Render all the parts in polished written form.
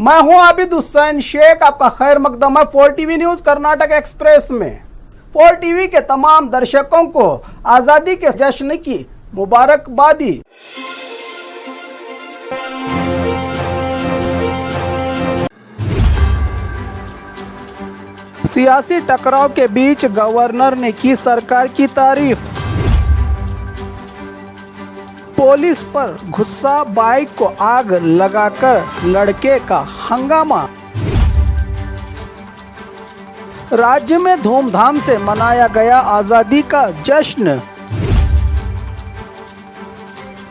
मैं हूं आबिद हुसैन शेख, आपका खैर मकदम है 4TV न्यूज कर्नाटक एक्सप्रेस में। 4TV के तमाम दर्शकों को आजादी के जश्न की मुबारकबादी। सियासी टकराव के बीच गवर्नर ने की सरकार की तारीफ। पुलिस पर गुस्सा, बाइक को आग लगाकर लड़के का हंगामा। राज्य में धूमधाम से मनाया गया आजादी का जश्न।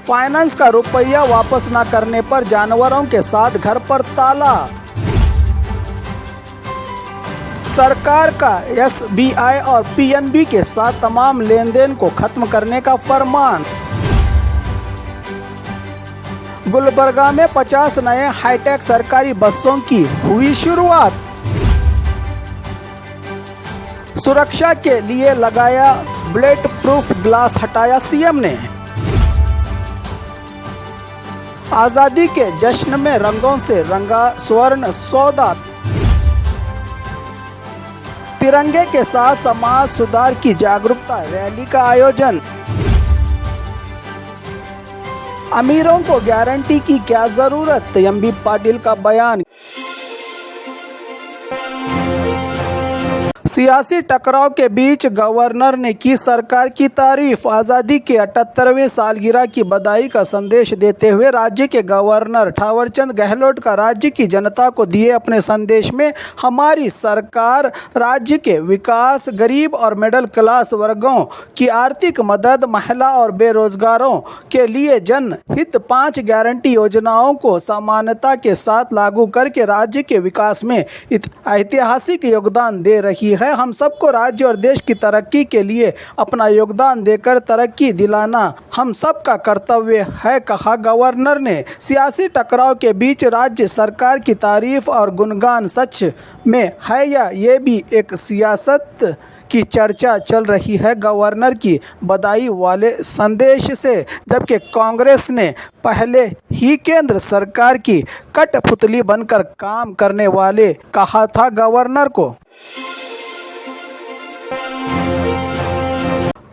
फाइनेंस का रुपया वापस न करने पर जानवरों के साथ घर पर ताला। सरकार का SBI और PNB के साथ तमाम लेन देन को खत्म करने का फरमान। गुलबर्गा में 50 नए हाईटेक सरकारी बसों की हुई शुरुआत। सुरक्षा के लिए लगाया बुलेट प्रूफ ग्लास, हटाया CM ने। आजादी के जश्न में रंगों से रंगा स्वर्ण सौदा। तिरंगे के साथ समाज सुधार की जागरूकता रैली का आयोजन। अमीरों को गारंटी की क्या जरूरत, MB पाटिल का बयान। सियासी टकराव के बीच गवर्नर ने की सरकार की तारीफ। आज़ादी के 78वें सालगिरह की बधाई का संदेश देते हुए राज्य के गवर्नर थावरचंद गहलोत का राज्य की जनता को दिए अपने संदेश में हमारी सरकार राज्य के विकास, गरीब और मिडिल क्लास वर्गों की आर्थिक मदद, महिला और बेरोजगारों के लिए जनहित 5 गारंटी योजनाओं को समानता के साथ लागू करके राज्य के विकास में ऐतिहासिक योगदान दे रही है। हम सबको राज्य और देश की तरक्की के लिए अपना योगदान देकर तरक्की दिलाना हम सबका कर्तव्य है, कहा गवर्नर ने। सियासी टकराव के बीच राज्य सरकार की तारीफ और गुणगान सच में है या ये भी एक सियासत की चर्चा चल रही है। गवर्नर की बधाई वाले संदेश से, जबकि कांग्रेस ने पहले ही केंद्र सरकार की कठपुतली बनकर काम करने वाले कहा था गवर्नर को।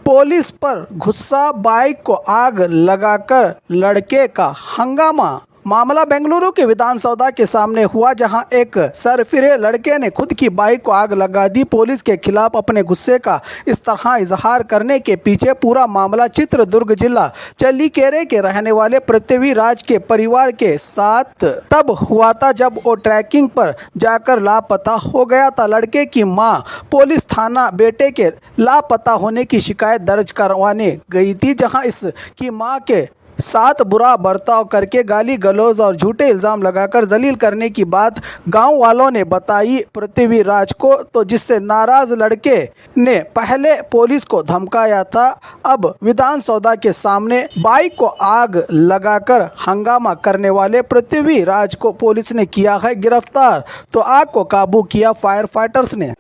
पुलिस पर गुस्सा, बाइक को आग लगाकर लड़के का हंगामा। मामला बेंगलुरु के विधानसौदा के सामने हुआ, जहां एक सरफिरे लड़के ने खुद की बाइक को आग लगा दी। पुलिस के खिलाफ अपने गुस्से का इस तरह इजहार करने के पीछे पूरा मामला चित्रदुर्ग जिला चल्लीकेरे के रहने वाले पृथ्वी राज के परिवार के साथ तब हुआ था जब वो ट्रैकिंग पर जाकर लापता हो गया था। लड़के की मां पुलिस थाना बेटे के लापता होने की शिकायत दर्ज करवाने गई थी, जहां इसकी मां के साथ बुरा बर्ताव करके गाली गलौज और झूठे इल्ज़ाम लगाकर जलील करने की बात गांव वालों ने बताई पृथ्वी राज को, तो जिससे नाराज लड़के ने पहले पुलिस को धमकाया था। अब विधानसौदा के सामने बाइक को आग लगाकर हंगामा करने वाले पृथ्वी राज को पुलिस ने किया है गिरफ्तार, तो आग को काबू किया फायर फाइटर्स ने।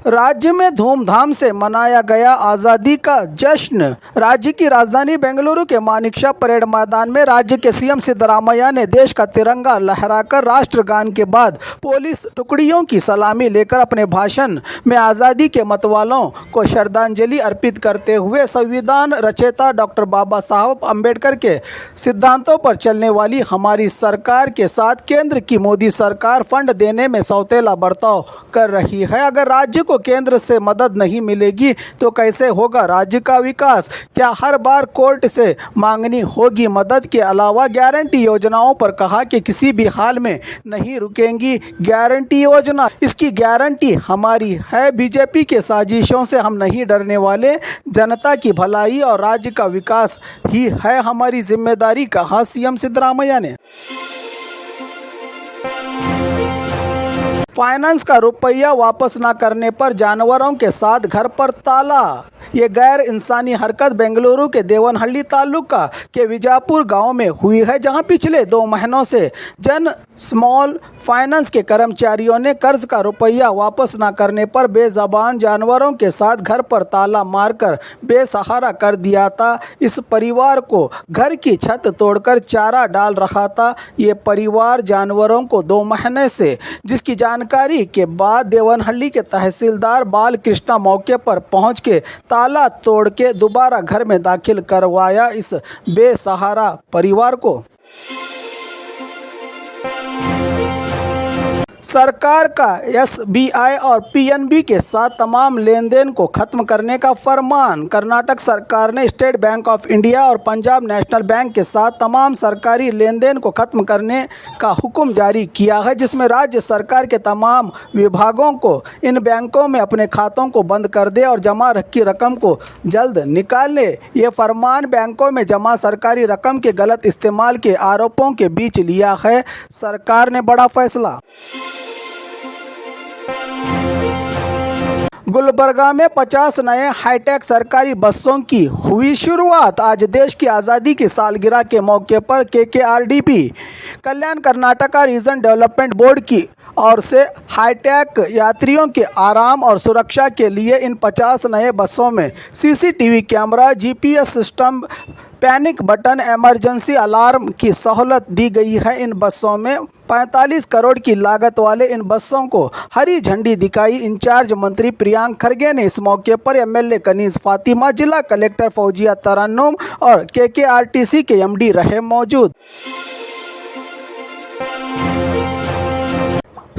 राज्य में धूमधाम से मनाया गया आज़ादी का जश्न। राज्य की राजधानी बेंगलुरु के मानिकशा परेड मैदान में राज्य के CM सिद्धरामैया ने देश का तिरंगा लहराकर राष्ट्रगान के बाद पुलिस टुकड़ियों की सलामी लेकर अपने भाषण में आज़ादी के मतवालों को श्रद्धांजलि अर्पित करते हुए संविधान रचयिता डॉक्टर बाबा साहब अम्बेडकर के सिद्धांतों पर चलने वाली हमारी सरकार के साथ केंद्र की मोदी सरकार फंड देने में सौतेला बर्ताव कर रही है। अगर राज्य को केंद्र से मदद नहीं मिलेगी तो कैसे होगा राज्य का विकास? क्या हर बार कोर्ट से मांगनी होगी मदद? के अलावा गारंटी योजनाओं पर कहा कि किसी भी हाल में नहीं रुकेंगी गारंटी योजना, इसकी गारंटी हमारी है। बीजेपी के साजिशों से हम नहीं डरने वाले, जनता की भलाई और राज्य का विकास ही है हमारी जिम्मेदारी, कहा CM सिद्धरामैया ने। फाइनेंस का रुपया वापस न करने पर जानवरों के साथ घर पर ताला। ये गैर इंसानी हरकत बेंगलुरु के देवनहल्ली तालुका के विजापुर गांव में हुई है, जहां पिछले 2 महीनों से जन स्मॉल फाइनेंस के कर्मचारियों ने कर्ज का रुपया वापस न करने पर बेज़बान जानवरों के साथ घर पर ताला मारकर बेसहारा कर दिया था। इस परिवार को घर की छत तोड़कर चारा डाल रहा था। ये परिवार जानवरों को 2 महीने से, जिसकी जानकारी के बाद देवनहल्ली के तहसीलदार बालकृष्णा मौके पर पहुंच के ताला तोड़ के दोबारा घर में दाखिल करवाया इस बेसहारा परिवार को। सरकार का SBI और PNB के साथ तमाम लेन देन को खत्म करने का फरमान। कर्नाटक सरकार ने स्टेट बैंक ऑफ इंडिया और पंजाब नेशनल बैंक के साथ तमाम सरकारी लेन देन को खत्म करने का हुक्म जारी किया है, जिसमें राज्य सरकार के तमाम विभागों को इन बैंकों में अपने खातों को बंद कर दे और जमा रखी रकम को जल्द निकाल ले। ये फरमान बैंकों में जमा सरकारी रकम के गलत इस्तेमाल के आरोपों के बीच लिया है सरकार ने बड़ा फैसला। गुलबर्गा में 50 नए हाईटेक सरकारी बसों की हुई शुरुआत। आज देश की आज़ादी की सालगिरह के मौके पर KKRDP कल्याण कर्नाटका रीजन डेवलपमेंट बोर्ड की ओर से हाईटेक यात्रियों के आराम और सुरक्षा के लिए इन 50 नए बसों में CCTV camera, GPS system, panic button, emergency alarm की सहूलत दी गई है। इन बसों में 45 करोड़ की लागत वाले इन बसों को हरी झंडी दिखाई इंचार्ज मंत्री प्रियांक खरगे ने। इस मौके पर MLA कनीज़ फातिमा, जिला कलेक्टर फौजिया तरन्नुम और KKRTC के MD रहे मौजूद।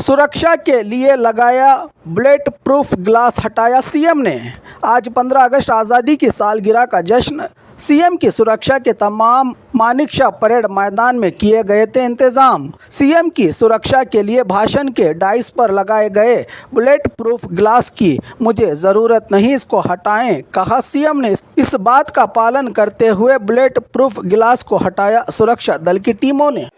सुरक्षा के लिए लगाया बुलेट प्रूफ ग्लास हटाया CM ने। आज 15 अगस्त आज़ादी की सालगिरह का जश्न। CM की सुरक्षा के तमाम मानिकशा परेड मैदान में किए गए थे इंतजाम। CM की सुरक्षा के लिए भाषण के डाइस पर लगाए गए बुलेट प्रूफ ग्लास की मुझे ज़रूरत नहीं, इसको हटाएं, कहा CM ने। इस बात का पालन करते हुए बुलेट प्रूफ ग्लास को हटाया सुरक्षा दल की टीमों ने।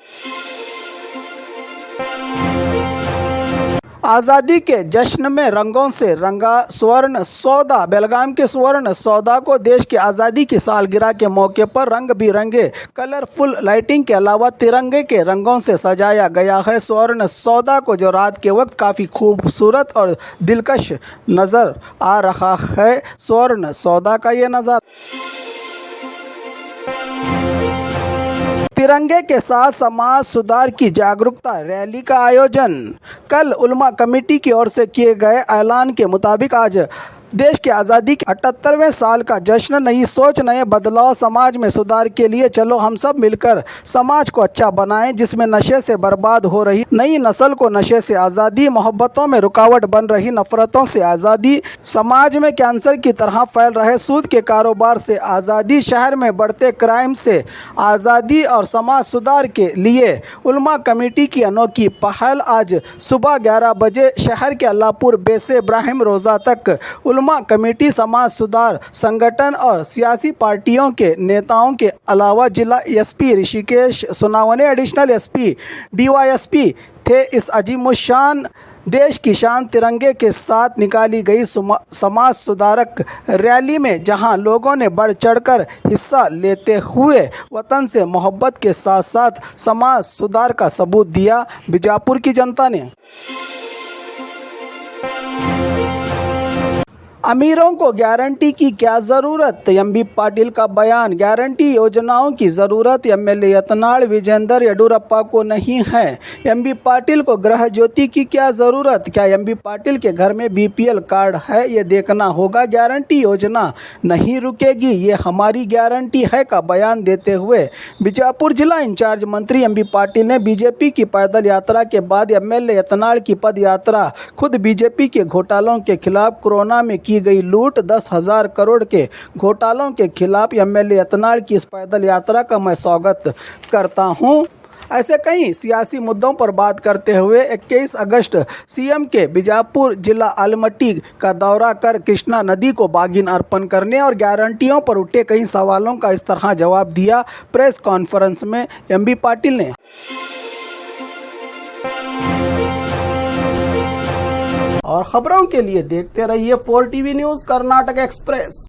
आज़ादी के जश्न में रंगों से रंगा स्वर्ण सौदा। बेलगाम के स्वर्ण सौदा को देश की आज़ादी की सालगिरह के मौके पर रंग बिरंगे कलरफुल लाइटिंग के अलावा तिरंगे के रंगों से सजाया गया है। स्वर्ण सौदा को जो रात के वक्त काफ़ी खूबसूरत और दिलकश नज़र आ रहा है। स्वर्ण सौदा का ये नज़ारा। तिरंगे के साथ समाज सुधार की जागरूकता रैली का आयोजन। कल उलमा कमेटी की ओर से किए गए ऐलान के मुताबिक आज देश की आज़ादी के 78वें साल का जश्न। नई सोच, नए बदलाव, समाज में सुधार के लिए चलो हम सब मिलकर समाज को अच्छा बनाएं, जिसमें नशे से बर्बाद हो रही नई नस्ल को नशे से आज़ादी, मोहब्बतों में रुकावट बन रही नफरतों से आज़ादी, समाज में कैंसर की तरह फैल रहे सूद के कारोबार से आज़ादी, शहर में बढ़ते क्राइम से आज़ादी और समाज सुधार के लिए उलमा कमेटी की अनोखी पहल। आज सुबह 11 बजे शहर के अल्लाहपुर बे से इब्राहिम रोज़ा तक उलमा कमेटी, समाज सुधार संगठन और सियासी पार्टियों के नेताओं के अलावा जिला SP Rishikesh Sonawane, additional SP DYSP थे। इस अजीमुशान देश की शान तिरंगे के साथ निकाली गई समाज सुधारक रैली में जहां लोगों ने बढ़ चढ़कर हिस्सा लेते हुए वतन से मोहब्बत के साथ साथ समाज सुधार का सबूत दिया। बीजापुर की जनता ने अमीरों को गारंटी की क्या ज़रूरत, MB पाटिल का बयान। गारंटी योजनाओं की ज़रूरत MLA यत्नाल विजेंद्र येडियुरप्पा को नहीं है। MB पाटिल को गृह ज्योति की क्या ज़रूरत, क्या MB पाटिल के घर में BPL कार्ड है, ये देखना होगा। गारंटी योजना नहीं रुकेगी, ये हमारी गारंटी है का बयान देते हुए बीजापुर जिला इंचार्ज मंत्री MB पाटिल ने BJP की पैदल यात्रा के बाद MLA यत्नाल की पद यात्रा, खुद BJP के घोटालों के खिलाफ, कोरोना में की गई लूट, 10,000 करोड़ के घोटालों के खिलाफ MLA यत्नाल की इस पैदल यात्रा का मैं स्वागत करता हूं। ऐसे कई सियासी मुद्दों पर बात करते हुए 21 अगस्त CM के बीजापुर जिला आलमट्टी का दौरा कर कृष्णा नदी को बागिन अर्पण करने और गारंटियों पर उठे कई सवालों का इस तरह जवाब दिया। प्रेस कॉन्फ्रेंस में MB पाटिल ने और खबरों के लिए देखते रहिए 4 टीवी न्यूज कर्नाटक एक्सप्रेस।